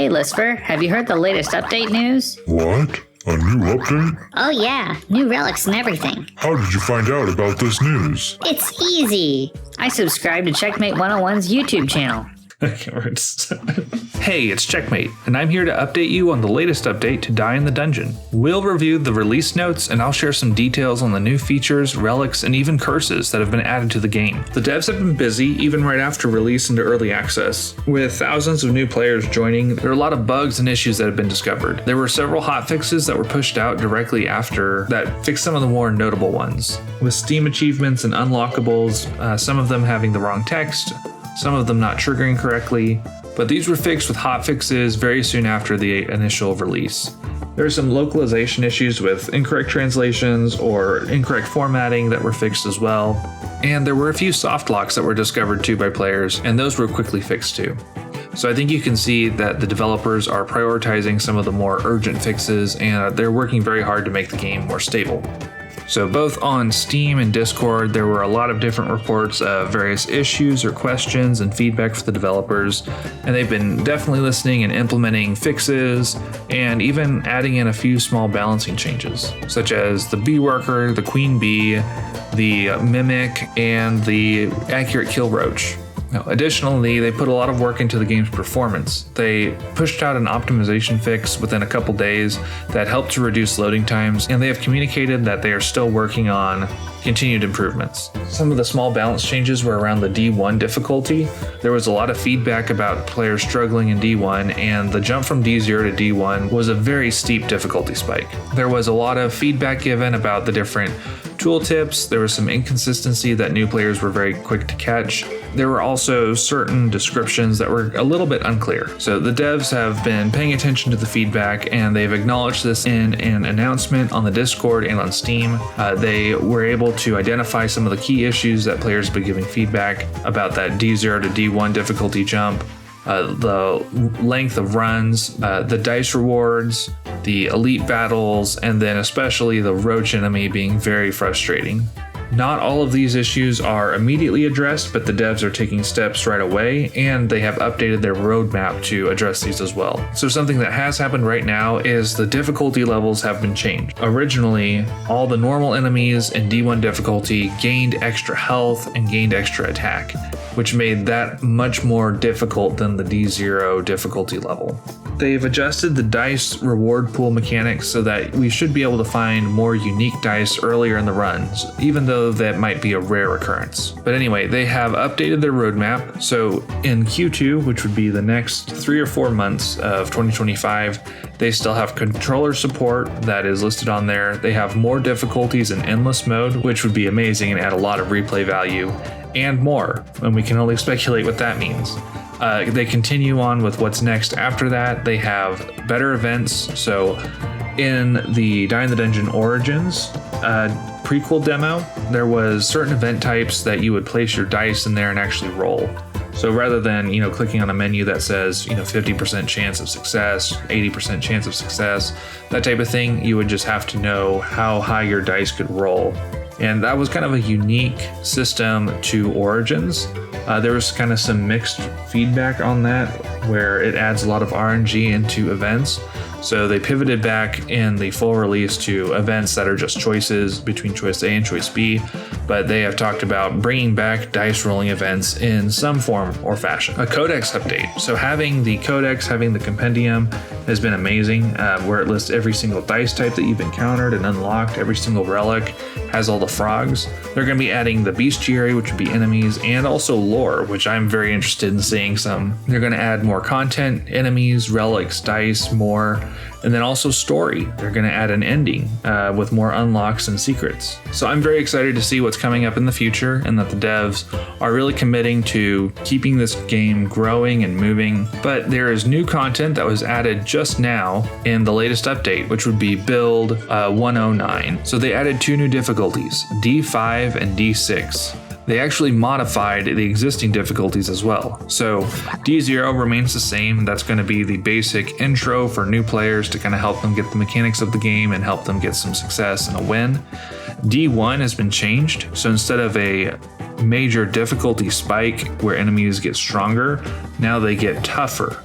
Hey, Lucifer, have you heard the latest update news? What? A new update? Oh yeah, new relics and everything. How did you find out about this news? It's easy. I subscribe to Checkmate 101's YouTube channel. Hey, it's Checkmate, and I'm here to update you on the latest update to Die in the Dungeon. We'll review the release notes, and I'll share some details on the new features, relics, and even curses that have been added to the game. The devs have been busy, even right after release into early access. With thousands of new players joining, there are a lot of bugs and issues that have been discovered. There were several hotfixes that were pushed out directly after that fixed some of the more notable ones. With Steam achievements and unlockables, some of them having the wrong text, some of them not triggering correctly, but these were fixed with hotfixes very soon after the initial release. There are some localization issues with incorrect translations or incorrect formatting that were fixed as well, and there were a few soft locks that were discovered too by players, and those were quickly fixed too. So I think you can see that the developers are prioritizing some of the more urgent fixes, and they're working very hard to make the game more stable. So both on Steam and Discord, there were a lot of different reports of various issues or questions and feedback for the developers, and they've been definitely listening and implementing fixes, and even adding in a few small balancing changes, such as the bee worker, the queen bee, the mimic, and the accurate kill roach. Now, additionally, they put a lot of work into the game's performance. They pushed out an optimization fix within a couple days that helped to reduce loading times, and they have communicated that they are still working on continued improvements. Some of the small balance changes were around the D1 difficulty. There was a lot of feedback about players struggling in D1, and the jump from D0 to D1 was a very steep difficulty spike. There was a lot of feedback given about the different tooltips. There was some inconsistency that new players were very quick to catch. There were also certain descriptions that were a little bit unclear. So the devs have been paying attention to the feedback, and they've acknowledged this in an announcement on the Discord and on Steam. They were able to identify some of the key issues that players have been giving feedback about, that D0 to D1 difficulty jump, the length of runs, the dice rewards, the elite battles, and then especially the roach enemy being very frustrating. Not all of these issues are immediately addressed, but the devs are taking steps right away, and they have updated their roadmap to address these as well. So something that has happened right now is the difficulty levels have been changed. Originally, all the normal enemies in D1 difficulty gained extra health and gained extra attack, which made that much more difficult than the D0 difficulty level. They've adjusted the dice reward pool mechanics so that we should be able to find more unique dice earlier in the runs, even though that might be a rare occurrence. But anyway, they have updated their roadmap. So in Q2, which would be the next 3 or 4 months of 2025, they still have controller support that is listed on there. They have more difficulties in endless mode, which would be amazing and add a lot of replay value, and more, and we can only speculate what that means. They continue on with what's next after that. They have better events. So in the Die in the Dungeon Origins prequel demo, there was certain event types that you would place your dice in there and actually roll. So rather than, clicking on a menu that says, 50% chance of success, 80% chance of success, that type of thing, you would just have to know how high your dice could roll. And that was kind of a unique system to Origins. There was kind of some mixed feedback on that, where it adds a lot of RNG into events. So they pivoted back in the full release to events that are just choices between choice A and choice B, but they have talked about bringing back dice rolling events in some form or fashion. A codex update. So having the codex, having the compendium has been amazing, where it lists every single dice type that you've encountered and unlocked. Every single relic has all the frogs. They're going to be adding the bestiary, which would be enemies, and also lore, which I'm very interested in seeing some. They're going to add more content, enemies, relics, dice, more. And then also story. They're going to add an ending with more unlocks and secrets. So I'm very excited to see what's coming up in the future, and that the devs are really committing to keeping this game growing and moving. But there is new content that was added just now in the latest update, which would be build 109. So they added 2 new difficulties, D5 and D6. They actually modified the existing difficulties as well. So D0 remains the same. That's going to be the basic intro for new players to kind of help them get the mechanics of the game and help them get some success and a win. D1 has been changed. So instead of a major difficulty spike where enemies get stronger, now they get tougher.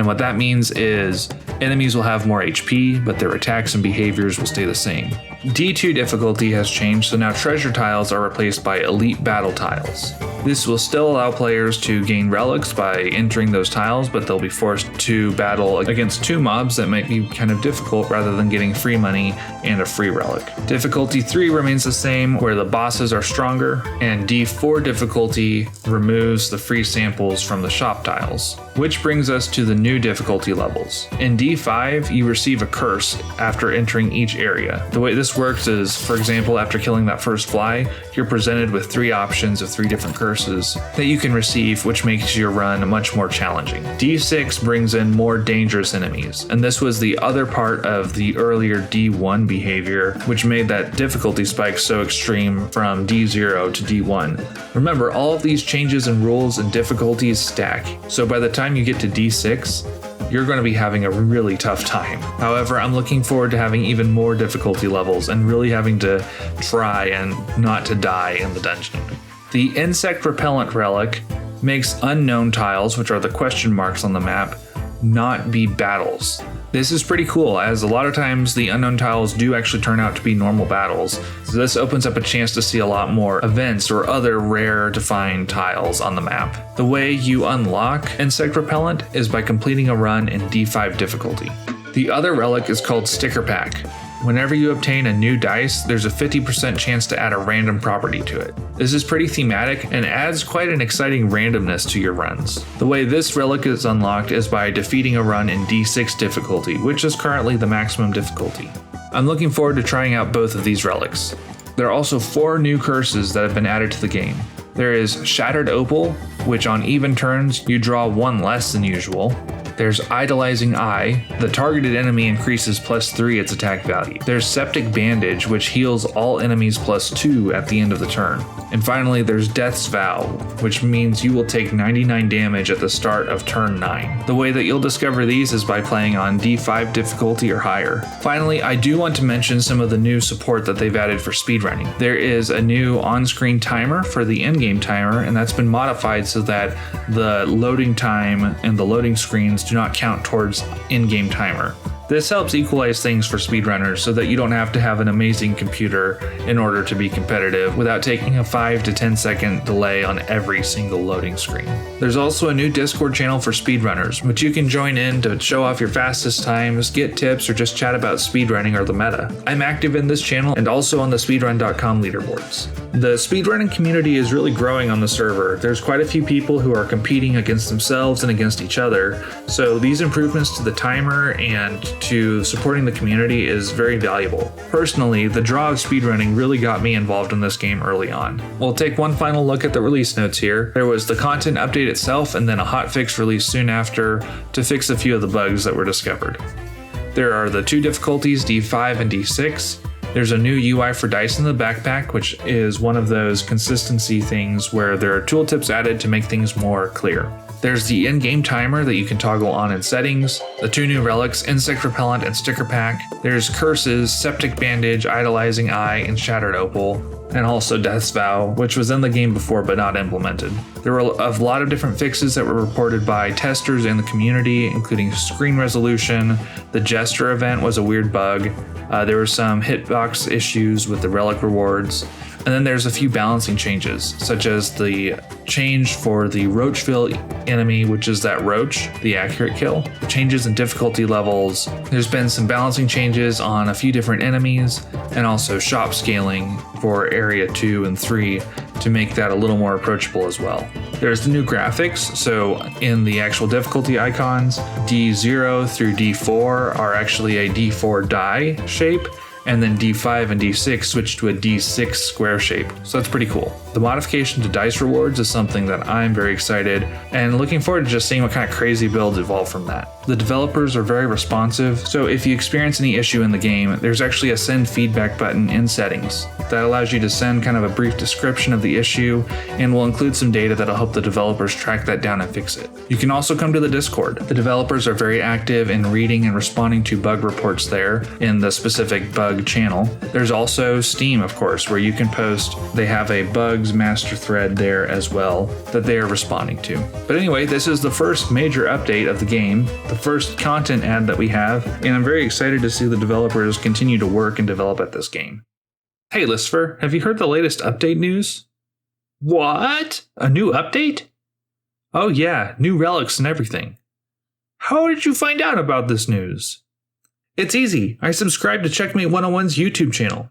And what that means is enemies will have more HP, but their attacks and behaviors will stay the same. D2 difficulty has changed, so now treasure tiles are replaced by elite battle tiles. This will still allow players to gain relics by entering those tiles, but they'll be forced to battle against 2 mobs that might be kind of difficult rather than getting free money and a free relic. Difficulty 3 remains the same, where the bosses are stronger, and D4 difficulty removes the free samples from the shop tiles. Which brings us to the new difficulty levels. In D5, you receive a curse after entering each area. The way this works is, for example, after killing that first fly, you're presented with 3 options of 3 different curses that you can receive, which makes your run much more challenging. D6 brings in more dangerous enemies, and this was the other part of the earlier D1 behavior, which made that difficulty spike so extreme from D0 to D1. Remember, all of these changes in rules and difficulties stack, so by the time you get to D6, you're going to be having a really tough time. However, I'm looking forward to having even more difficulty levels and really having to try and not to die in the dungeon. The insect repellent relic makes unknown tiles, which are the question marks on the map, not be battles. This is pretty cool, as a lot of times the unknown tiles do actually turn out to be normal battles. So this opens up a chance to see a lot more events or other rare to find tiles on the map. The way you unlock insect repellent is by completing a run in D5 difficulty. The other relic is called Sticker Pack. Whenever you obtain a new dice, there's a 50% chance to add a random property to it. This is pretty thematic and adds quite an exciting randomness to your runs. The way this relic is unlocked is by defeating a run in D6 difficulty, which is currently the maximum difficulty. I'm looking forward to trying out both of these relics. There are also 4 new curses that have been added to the game. There is Shattered Opal, which on even turns you draw 1 less than usual. There's Idolizing Eye. The targeted enemy increases +3 its attack value. There's Septic Bandage, which heals all enemies +2 at the end of the turn. And finally, there's Death's Vow, which means you will take 99 damage at the start of turn 9. The way that you'll discover these is by playing on D5 difficulty or higher. Finally, I do want to mention some of the new support that they've added for speedrunning. There is a new on-screen timer for the in-game timer, and that's been modified so that the loading time and the loading screens do not count towards in-game timer. This helps equalize things for speedrunners so that you don't have to have an amazing computer in order to be competitive without taking a 5 to 10 second delay on every single loading screen. There's also a new Discord channel for speedrunners, which you can join in to show off your fastest times, get tips, or just chat about speedrunning or the meta. I'm active in this channel and also on the speedrun.com leaderboards. The speedrunning community is really growing on the server. There's quite a few people who are competing against themselves and against each other, so these improvements to the timer and to supporting the community is very valuable. Personally, the draw of speedrunning really got me involved in this game early on. We'll take one final look at the release notes here. There was the content update itself and then a hotfix release soon after to fix a few of the bugs that were discovered. There are the 2 difficulties, D5 and D6. There's a new UI for dice in the backpack, which is one of those consistency things where there are tooltips added to make things more clear. There's the in-game timer that you can toggle on in settings, the 2 new relics, Insect Repellent and Sticker Pack. There's curses, Septic Bandage, Idolizing Eye, and Shattered Opal, and also Death's Vow, which was in the game before but not implemented. There were a lot of different fixes that were reported by testers and the community, including screen resolution. The Jester event was a weird bug. There were some hitbox issues with the relic rewards. And then there's a few balancing changes, such as the change for the Roachville enemy, which is that Roach, the accurate kill. Changes in difficulty levels. There's been some balancing changes on a few different enemies, and also shop scaling for area 2 and 3 to make that a little more approachable as well. There's the new graphics, so in the actual difficulty icons, D0 through D4 are actually a D4 die shape, and then D5 and D6 switch to a D6 square shape. So that's pretty cool. The modification to dice rewards is something that I'm very excited and looking forward to just seeing what kind of crazy builds evolve from that. The developers are very responsive, so if you experience any issue in the game, there's actually a send feedback button in settings that allows you to send kind of a brief description of the issue and will include some data that'll help the developers track that down and fix it. You can also come to the Discord. The developers are very active in reading and responding to bug reports there in the specific bug channel. There's also Steam, of course, where you can post. They have a bugs master thread there as well that they are responding to. But anyway, this is the first major update of the game. the first content ad that we have, and I'm very excited to see the developers continue to work and develop at this game. Hey Lucifer, have you heard the latest update news? What? A new update? Oh yeah, new relics and everything. How did you find out about this news? It's easy. I subscribe to Checkmate 101's YouTube channel.